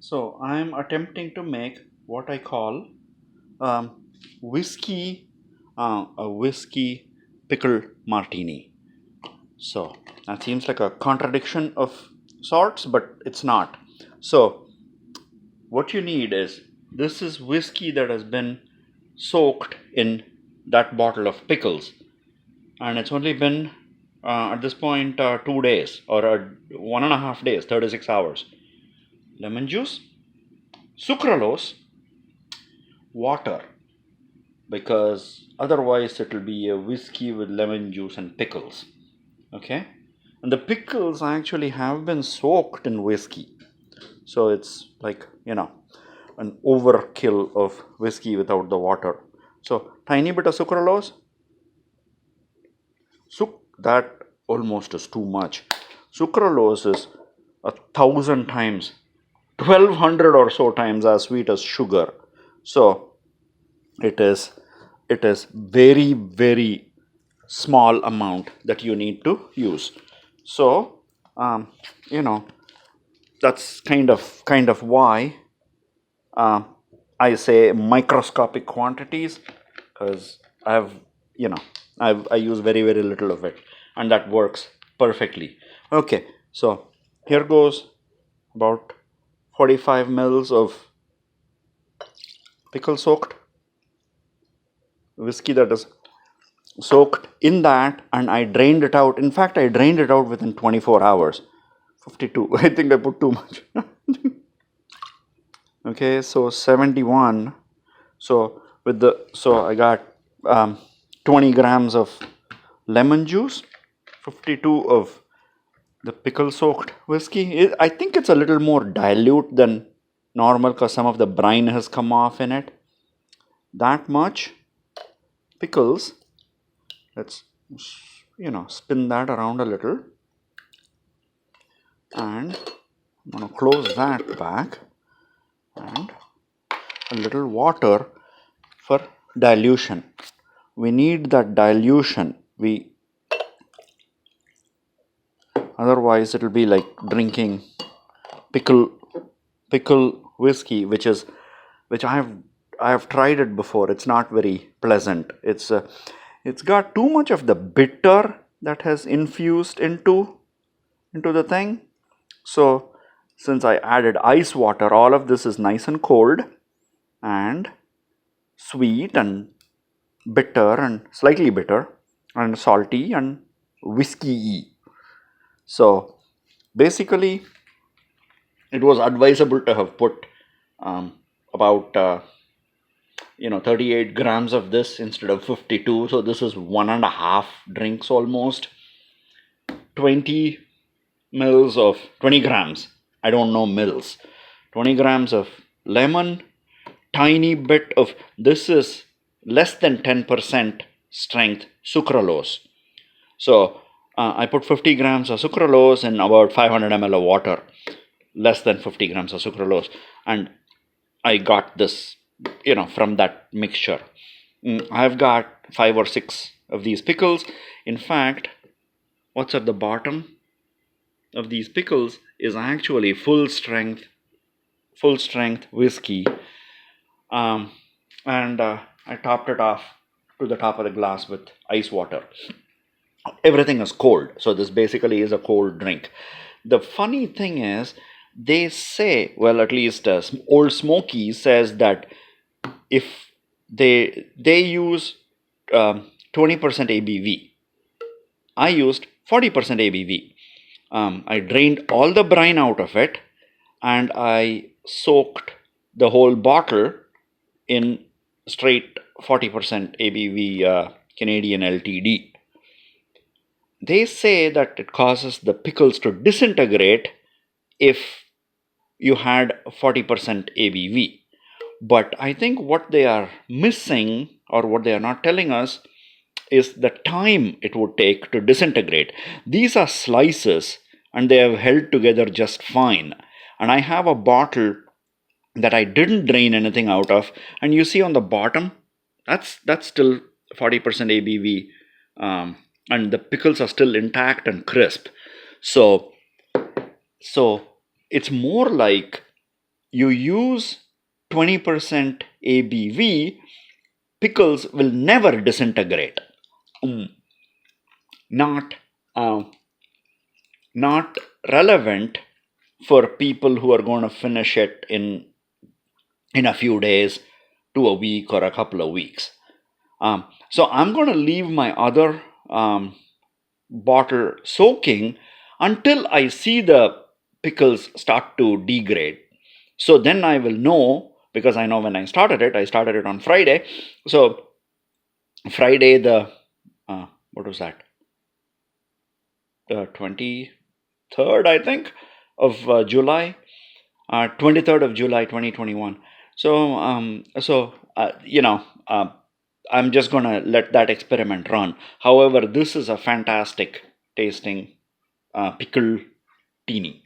So I'm attempting to make what I call um, whiskey, a whiskey pickle martini. So that seems like a contradiction of sorts, but it's not. So what you need is, this is whiskey that has been soaked in that bottle of pickles, and it's only been at this point 2 days or 1.5 days, 36 hours. Lemon juice, sucralose, water, because otherwise it will be a whiskey with lemon juice and pickles. Okay, and the pickles actually have been soaked in whiskey, so it's like, an overkill of whiskey without the water. So tiny bit of sucralose, that almost is too much. Sucralose is 1,000 times, 1,200 or so times as sweet as sugar. So it is very, very small amount that you need to use. So um, you know that's kind of why uh, I say microscopic quantities, because I've you know I use very, very little of it, and that works perfectly. Okay, so here goes about 45 mils of pickle soaked whiskey that is soaked in that, and I drained it out. In fact, I drained it out within 24 hours. 52. I think I put too much. Okay, so 71. So I got 20 grams of lemon juice, 52 of the pickle soaked whiskey. I think it's a little more dilute than normal because some of the brine has come off in it. That much pickles. Let's spin that around a little, and I'm going to close that back, and a little water for dilution. We need that dilution. Otherwise it'll be like drinking pickle whiskey, which I have tried it before. It's not very pleasant. It's got too much of the bitter that has infused into the thing. So since I added ice water, all of this is nice and cold and sweet and bitter and slightly bitter and salty and whiskey-y. So basically, it was advisable to have put about 38 grams of this instead of 52. So this is 1.5 drinks almost. 20 mils of 20 grams. I don't know mils. 20 grams of lemon. Tiny bit of, this is less than 10% strength sucralose. So I put 50 grams of sucralose in about 500 ml of water, less than 50 grams of sucralose, and I got this, from that mixture. I've got 5 or 6 of these pickles. In fact, what's at the bottom of these pickles is actually full strength whiskey, and I topped it off to the top of the glass with ice water. Everything is cold, so this basically is a cold drink. The funny thing is, they say, well, at least Old Smoky says that if they use 20% ABV, I used 40% ABV. I drained all the brine out of it, and I soaked the whole bottle in straight 40% ABV Canadian LTD. They say that it causes the pickles to disintegrate if you had 40% ABV. But I think what they are missing, or what they are not telling us, is the time it would take to disintegrate. These are slices and they have held together just fine. And I have a bottle that I didn't drain anything out of, and you see on the bottom, that's still 40% ABV, and the pickles are still intact and crisp. So it's more like you use 20% ABV, pickles will never disintegrate. Not uh, not relevant for people who are going to finish it in a few days to a week or a couple of weeks. So I'm going to leave my other bottle soaking until I see the pickles start to degrade. So then I will know, because I know when I started it on Friday. So Friday, the what was that? The 23rd, I think, of July, 23rd of July, 2021. So, I'm just gonna let that experiment run. However, this is a fantastic tasting pickle teeny.